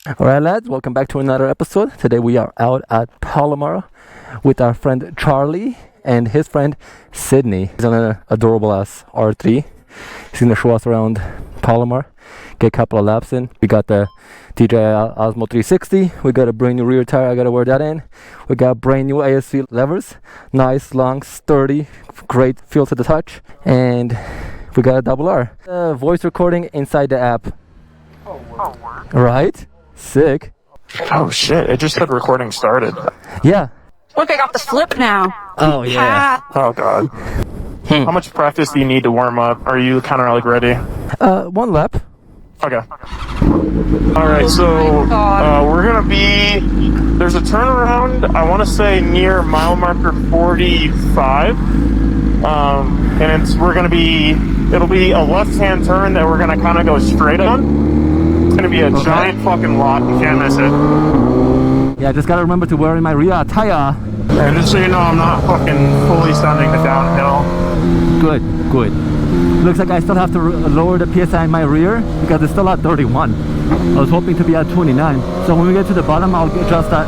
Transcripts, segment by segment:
Alright lads, welcome back to another episode. Today we are out at Palomar with our friend Charlie and his friend Sydney. He's on an adorable ass R3. He's gonna show us around Palomar, get a couple of laps in. We got the DJI Osmo 360. We got a brand new rear tire, I gotta wear that in. We got brand new ASC levers. Nice, long, sturdy, great feel to the touch. And we got a double R. Voice recording inside the app. Right? Sick. Oh shit, it just said recording started. Yeah. Look, I got the flip now. Oh yeah. Oh god. How much practice do you need to warm up? Are you kind of like ready? 1 lap. Okay. Alright, so we're gonna be, there's a turnaround, I want to say near mile marker 45. And we're gonna be, it'll be a left-hand turn that we're gonna kind of go straight on. It's gonna be a giant fucking lot, you can't miss it. Yeah, I just gotta remember to wear my rear tire. And just so you know, I'm not fucking fully sending the downhill. Good, good. Looks like I still have to lower the PSI in my rear because it's still at 31. I was hoping to be at 29. So when we get to the bottom, I'll adjust that.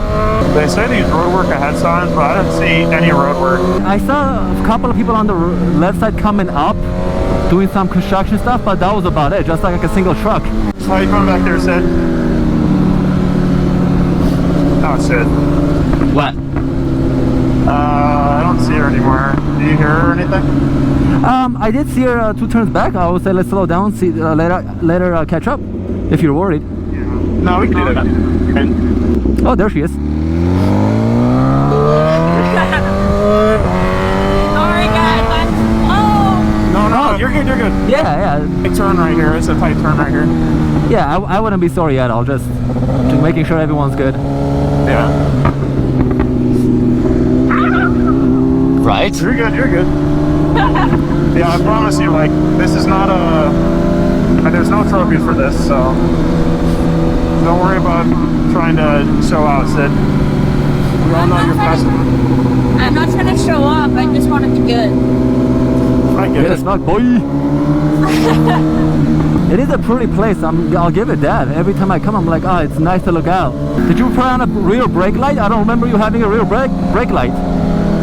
They say these roadwork ahead signs, but I didn't see any roadwork. I saw a couple of people on the left side coming up, doing some construction stuff, but that was about it, just like a single truck. So how you coming back there, Sid? Oh, Sid. What? I don't see her anymore. Do you hear her or anything? I did see her 2 turns back. I would say let's slow down, see later catch up, if you're worried. Yeah. No, we can do that. Okay. Oh, there she is. Sorry, guys. No, you're good, you're good. Yeah. Big turn right here. It's a tight turn right here. Yeah, I wouldn't be sorry at all. Just making sure everyone's good. Yeah. Right? You're good, you're good. Yeah, I promise you, like, this is not a... There's no trophies for this, so... Don't worry about trying to show out, Sid. We all know you're fast. I'm not trying to show off. I just want to be good. I get Yes, it. not boy. It is a pretty place. I'll give it that. Every time I come, I'm like, oh, it's nice to look out. Did you put on a rear brake light? I don't remember you having a rear brake light.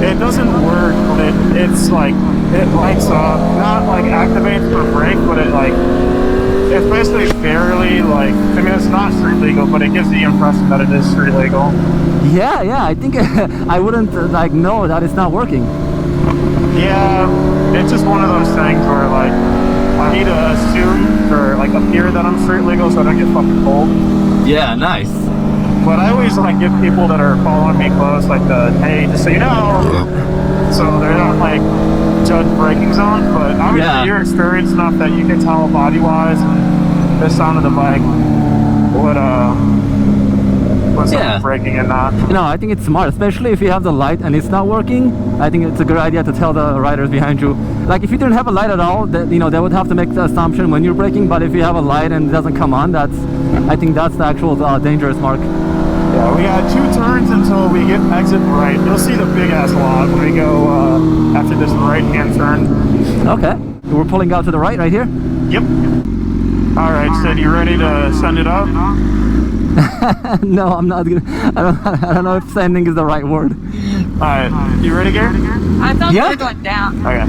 It doesn't work, but it's like, it lights up. Not like activates for brake, but it like, it's basically fairly like, I mean, it's not street legal, but it gives the impression that it is street legal. Yeah, I think I wouldn't like know that it's not working. Yeah, it's just one of those things where like, I need to assume or like appear that I'm street legal so I don't get fucking cold. Yeah, nice. But I always like give people that are following me close like the, hey, just so you know, so they're not like judge braking zones, but obviously you're experienced enough that you can tell body wise and the sound of the bike what's braking and not. You know, I think it's smart, especially if you have the light and it's not working. I think it's a good idea to tell the riders behind you. Like if you didn't have a light at all, that, you know, they would have to make the assumption when you're braking, but if you have a light and it doesn't come on, I think that's the actual dangerous mark. Yeah, we got 2 turns until we get exit right. You'll see the big ass lot when we go after this right hand turn. Okay, we're pulling out to the right here. Yep. All right, Sid, you ready to send it up? No, I'm not gonna. I don't know if sending is the right word. All right, you ready, Gary? I thought you were going down. Okay.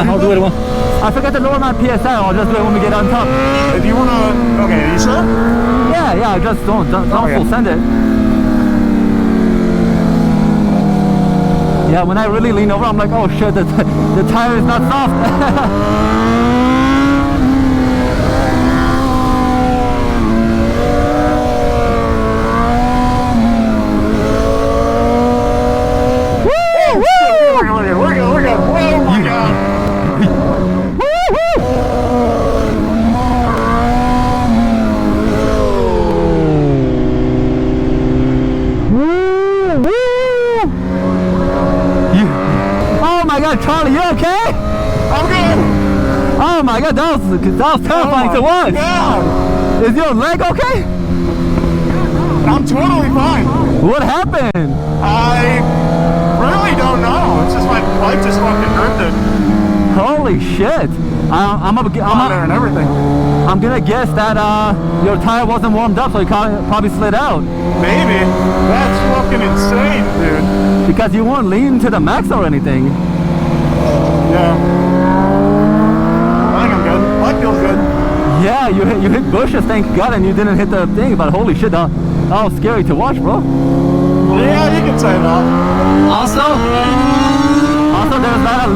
I'll do it one. I forgot to lower my PSI. I'll just do it when we get on top. If you wanna, okay, are you sure? Yeah. Just don't full send it. Yeah, when I really lean over, I'm like, oh shit, the tire is not soft. my god, that was terrifying to watch. God. Is your leg okay? I'm totally fine. What happened? I really don't know. It's just my bike just fucking drifted. Holy shit. I'm there and everything. I'm gonna guess that your tire wasn't warmed up, so it probably slid out. Maybe. That's fucking insane, dude. Because you weren't leaning to the max or anything. Yeah. I think I'm good. Bike feels good. Yeah, you hit bushes, thank God, and you didn't hit the thing. But holy shit, that was scary to watch, bro. Yeah, you can say that. Also, there's not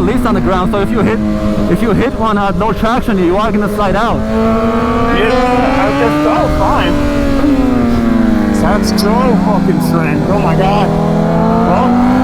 a leaf on the ground, so if you hit one at low traction, you are gonna slide out. Yeah, I guess so. Fine. That's so fucking strange. Oh my god. Well.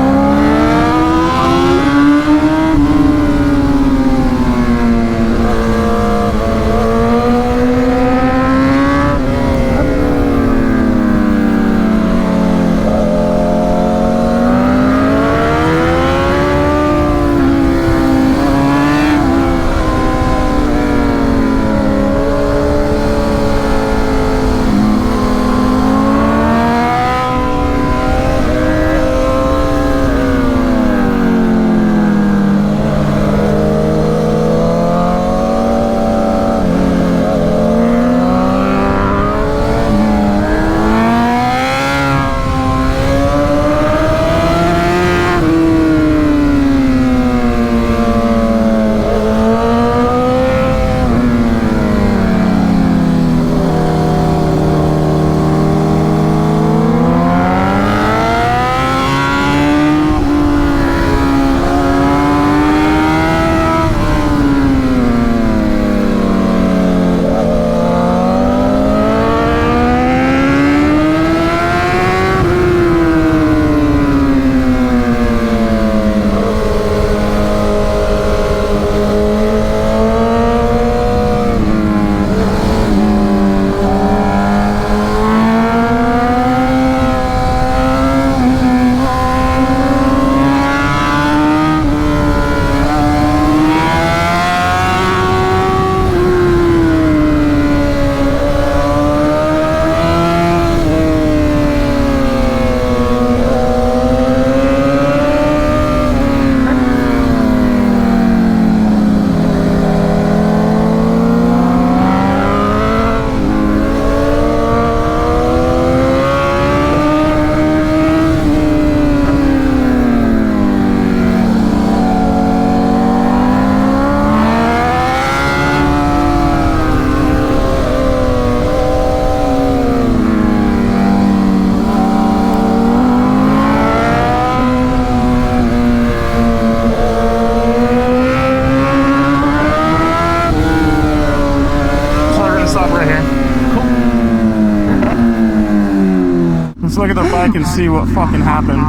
Let's look at the bike and see what fucking happened.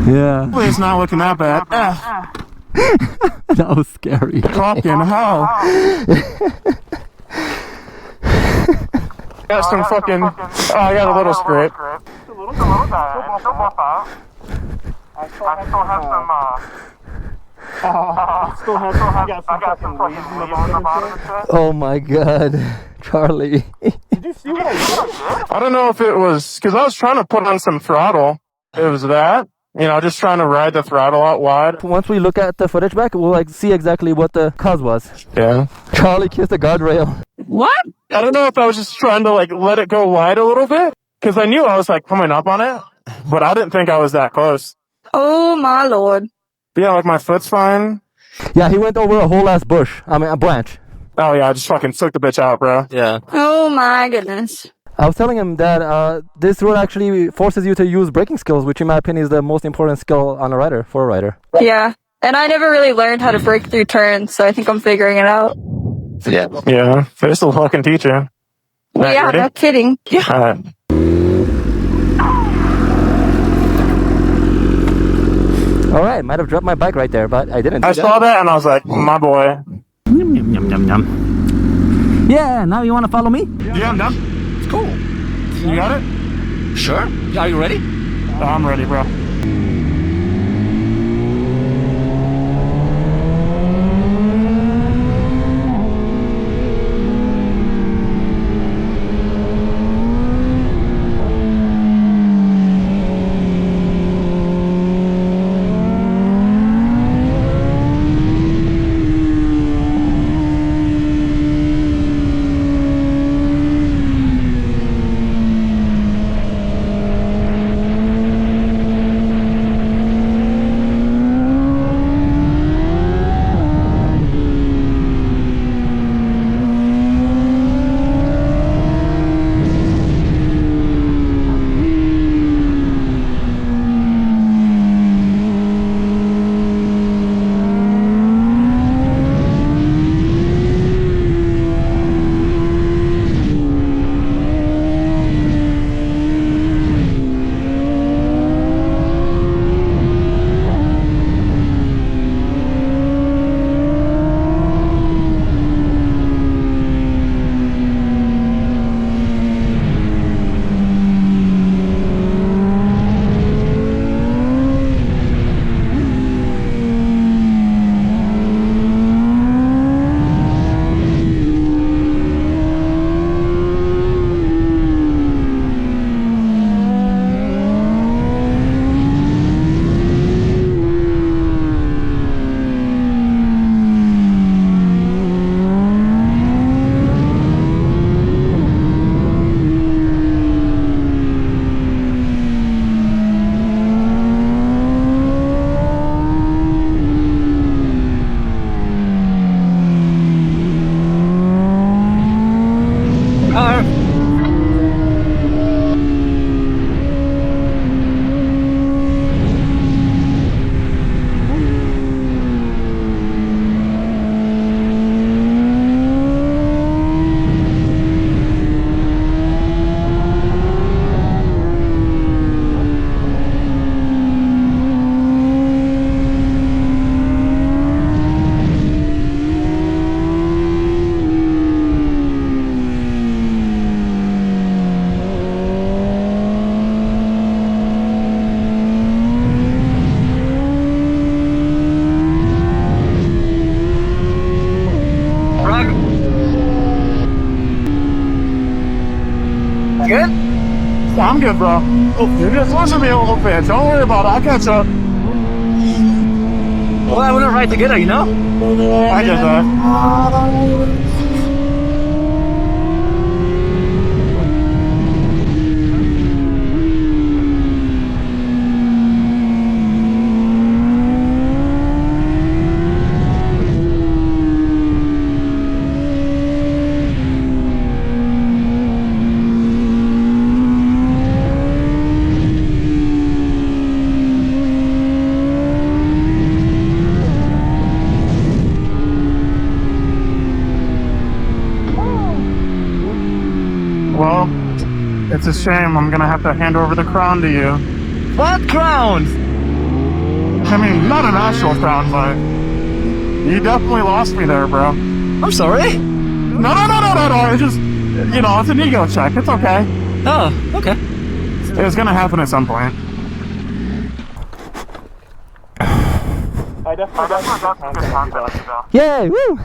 Yeah. Hopefully it's not looking that bad. That was scary. Fucking hell. Got some fucking... Oh, I got a little scrape. It's a little bad. I still have some fucking leaves on the bottom of it. Oh my god, Charlie. Did you see what I did? I don't know if it was because I was trying to put on some throttle. It was that, you know, just trying to ride the throttle out wide. Once we look at the footage back, we'll like see exactly what the cause was. Yeah. Charlie kissed the guardrail. What? I don't know if I was just trying to like let it go wide a little bit because I knew I was like coming up on it, but I didn't think I was that close. Oh my lord. But yeah, like my foot's fine. Yeah, he went over a whole ass bush. I mean, a branch. Oh yeah, I just fucking took the bitch out, bro. Yeah. Oh my goodness. I was telling him that this road actually forces you to use braking skills, which in my opinion is the most important skill on a rider, for a rider. Yeah. And I never really learned how to brake through turns, so I think I'm figuring it out. Yeah. Yeah, this will fucking teach you. Well, yeah, ready? no kidding. Yeah. Alright. Alright, might have dropped my bike right there, but I didn't. I saw that and I was like, my boy. Yum, yum, yum, yum, yum. Yeah, now you want to follow me? Yeah, I'm done. It's cool. You got it? Sure. Are you ready? I'm ready, bro. I'm good, bro. You just listen to me a little bit. Don't worry about it. I'll catch up. Well, I wanna ride together, you know? I get that. Well, it's a shame. I'm gonna have to hand over the crown to you. What crown? I mean, not an actual crown, but you definitely lost me there, bro. I'm sorry. No. It's just, you know, it's an ego check. It's okay. Oh, okay. It was gonna happen at some point. I definitely got you, though. Yay! Woo!